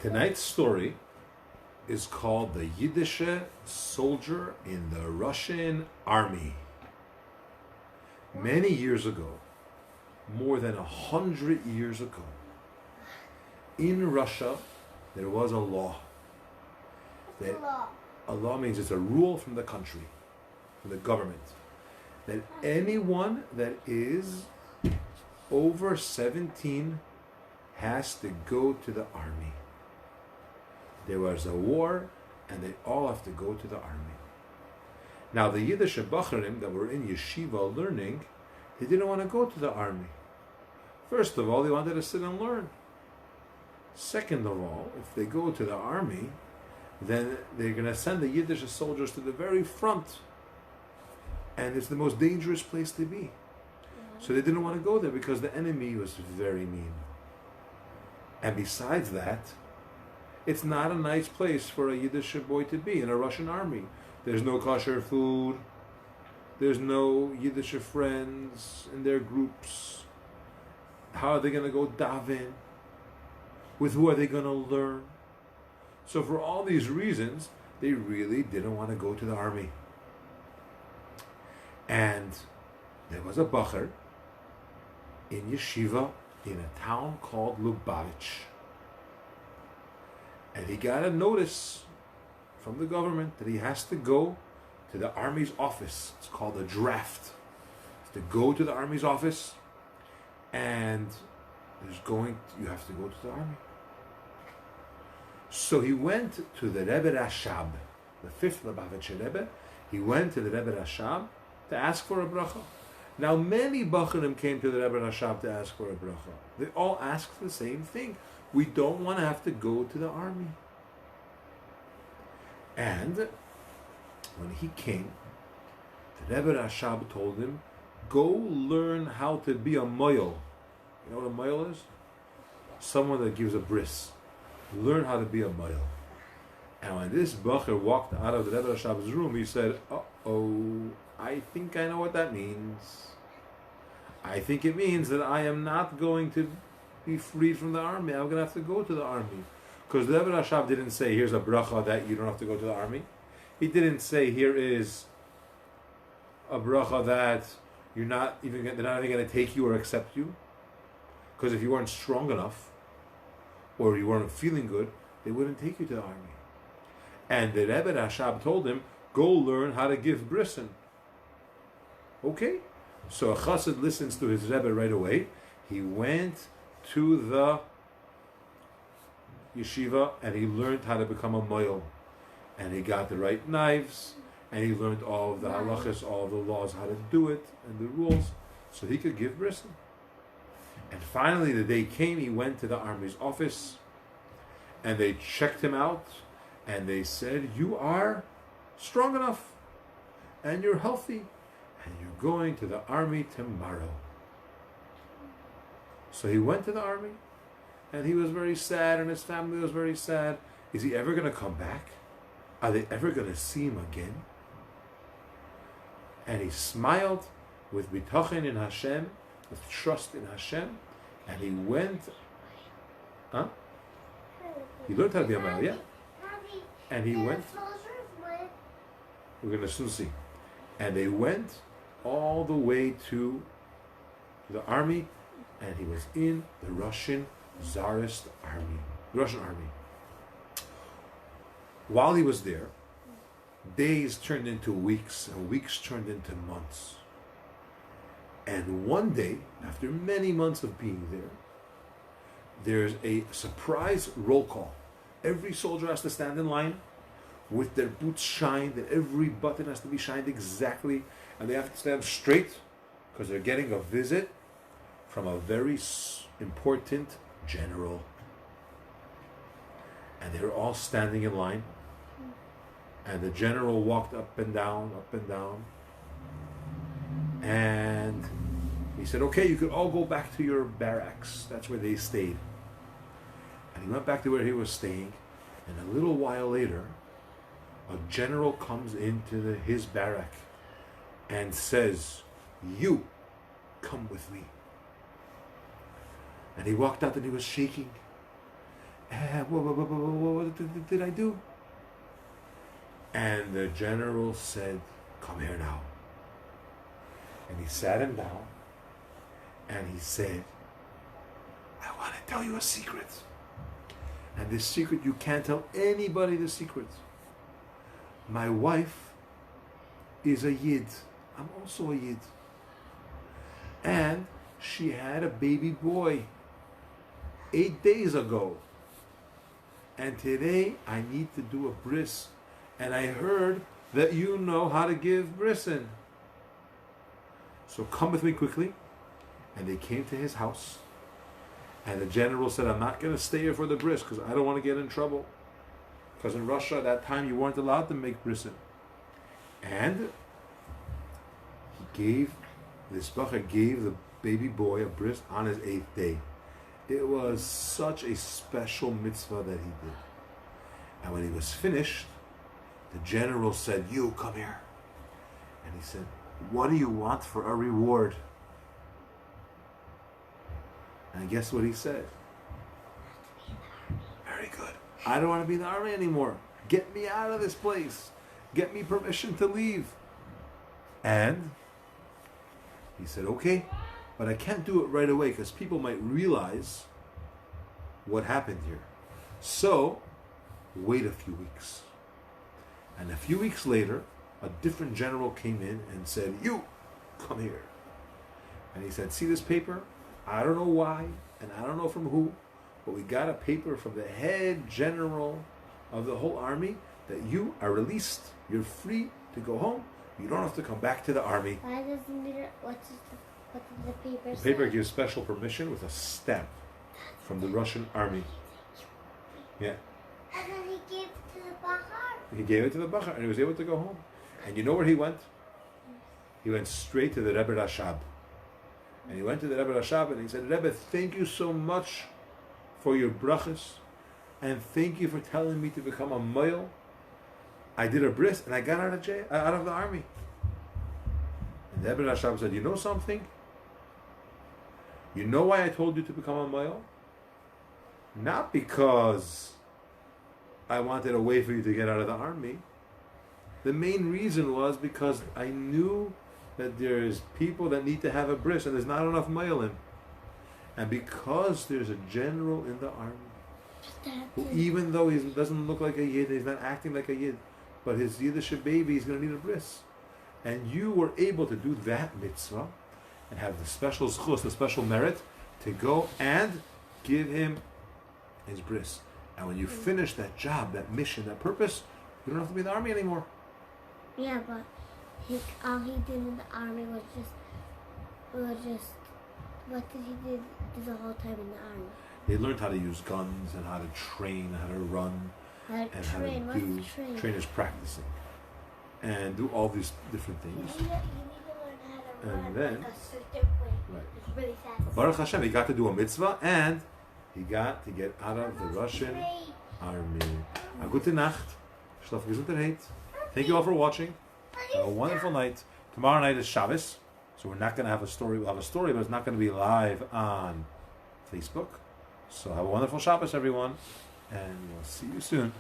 Tonight's story is called The Yiddish Soldier in the Russian Army. Many years ago, more than 100 years ago, in Russia, there was a law. A law means it's a rule from the country, from the government, that anyone that is over 17 has to go to the army. There was a war, and they all have to go to the army. Now, the Yiddish Bacharim that were in yeshiva learning, they didn't want to go to the army. First of all, they wanted to sit and learn. Second of all, if they go to the army, then they're going to send the Yiddish soldiers to the very front. And it's the most dangerous place to be. So they didn't want to go there because the enemy was very mean. And besides that, it's not a nice place for a Yiddish boy to be in a Russian army. There's no kosher food. There's no Yiddish friends in their groups. How are they going to go daven? With who are they going to learn? So for all these reasons, they really didn't want to go to the army. And there was a bacher in yeshiva in a town called Lubavitch. And he got a notice from the government that he has to go to the army's office. It's called a draft. To go to the army's office, and you have to go to the army. So he went to the Rebbe Rashab, the fifth Lubavitcher Rebbe. He went to the Rebbe Rashab to ask for a bracha. Now, many Bacharim came to the Rebbe Rashab to ask for a bracha. They all asked the same thing. We don't want to have to go to the army. And when he came, the Rebbe Rashab told him, go learn how to be a moil. You know what a moil is? Someone that gives a bris. Learn how to be a moil. And when this Bacher walked out of the Rebbe Rashab's room, he said, uh-oh, I think I know what that means. I think it means that I am not going to be freed from the army. I'm going to have to go to the army. Because the Rebbe Rashab didn't say, here's a bracha that you don't have to go to the army. He didn't say, here is a bracha that they're not even going to take you or accept you. Because if you weren't strong enough, or you weren't feeling good, they wouldn't take you to the army. And the Rebbe Rashab told him, go learn how to give brisen. Okay? So a chassid listens to his Rebbe right away. He went to the yeshiva and he learned how to become a moil. And he got the right knives, and he learned all of the halachas, all of the laws, how to do it, and the rules, so he could give brisen. And finally the day came, he went to the army's office, and they checked him out, and they said, you are strong enough, and you're healthy, and you're going to the army tomorrow. So he went to the army, and he was very sad, and his family was very sad. Is he ever going to come back? Are they ever going to see him again? And he smiled with bitachon in Hashem, with trust in Hashem, and he went. He learned how to be a male, yeah. And he went. We're going to soon see. And they went all the way to the army, and he was in the Russian Tsarist army, the Russian army. While he was there, days turned into weeks, and weeks turned into months. And one day, after many months of being there, there's a surprise roll call. Every soldier has to stand in line with their boots shined, and every button has to be shined exactly, and they have to stand straight because they're getting a visit from a very important general. And they were all standing in line, and the general walked up and down, and he said, okay, you could all go back to your barracks. That's where they stayed. And he went back to where he was staying, and a little while later, a general comes into his barrack and says, you come with me. And he walked out and he was shaking. What did I do? And the general said, come here now. And he sat him down and he said, I want to tell you a secret. And this secret, you can't tell anybody the secret. My wife is a Yid. I'm also a Yid. And she had a baby boy 8 days ago. And today I need to do a bris. And I heard that you know how to give brisin. So come with me quickly. And they came to his house. And the general said, I'm not going to stay here for the bris because I don't want to get in trouble. Because in Russia at that time you weren't allowed to make brisin. And this bacher gave the baby boy a bris on his 8th day. It was such a special mitzvah that he did. And when he was finished, the general said, you come here. And he said, what do you want for a reward? And guess what he said? Very good. I don't want to be in the army anymore. Get me out of this place. Get me permission to leave. And he said, okay, but I can't do it right away because people might realize what happened here. So, wait a few weeks. And a few weeks later, a different general came in and said, you, come here. And he said, see this paper? I don't know why, and I don't know from who, but we got a paper from the head general of the whole army that you are released. You're free to go home. You don't have to come back to the army. Why doesn't it, what does the paper say? The paper gives special permission with a stamp from the Russian army. Yeah. And then he gave it to the Bahar. He gave it to the Bacher and he was able to go home. And you know where he went? He went straight to the Rebbe Rashab. And he went to the Rebbe Rashab and he said, Rebbe, thank you so much for your brachas and thank you for telling me to become a moil. I did a bris and I got out of the army. And the Rebbe Rashab said, you know something? You know why I told you to become a moil? Not because I wanted a way for you to get out of the army. The main reason was because I knew that there's people that need to have a bris and there's not enough moilim. And because there's a general in the army who, even though he doesn't look like a Yid, he's not acting like a Yid, but his Yiddish baby is going to need a bris. And you were able to do that mitzvah and have the special zchus, the special merit, to go and give him his bris. And when you finish that job, that mission, that purpose, you don't have to be in the army anymore. Yeah, but all he did in the army was just what did he do the whole time in the army? They learned how to use guns and how to train, how to run, How to train? how to do. What's train? Train is practicing and do all these different things. You need to learn how to And run then- like a certain way. Right. It's really fast. Baruch Hashem, he got to do a mitzvah and he got to get out of the Russian Train. army. A gute Nacht. Schlaf gesundheit. Thank you all for watching. Have a wonderful night. Tomorrow night is Shabbos, so we're not going to have a story. We'll have a story, but it's not going to be live on Facebook. So have a wonderful Shabbos, everyone, and we'll see you soon.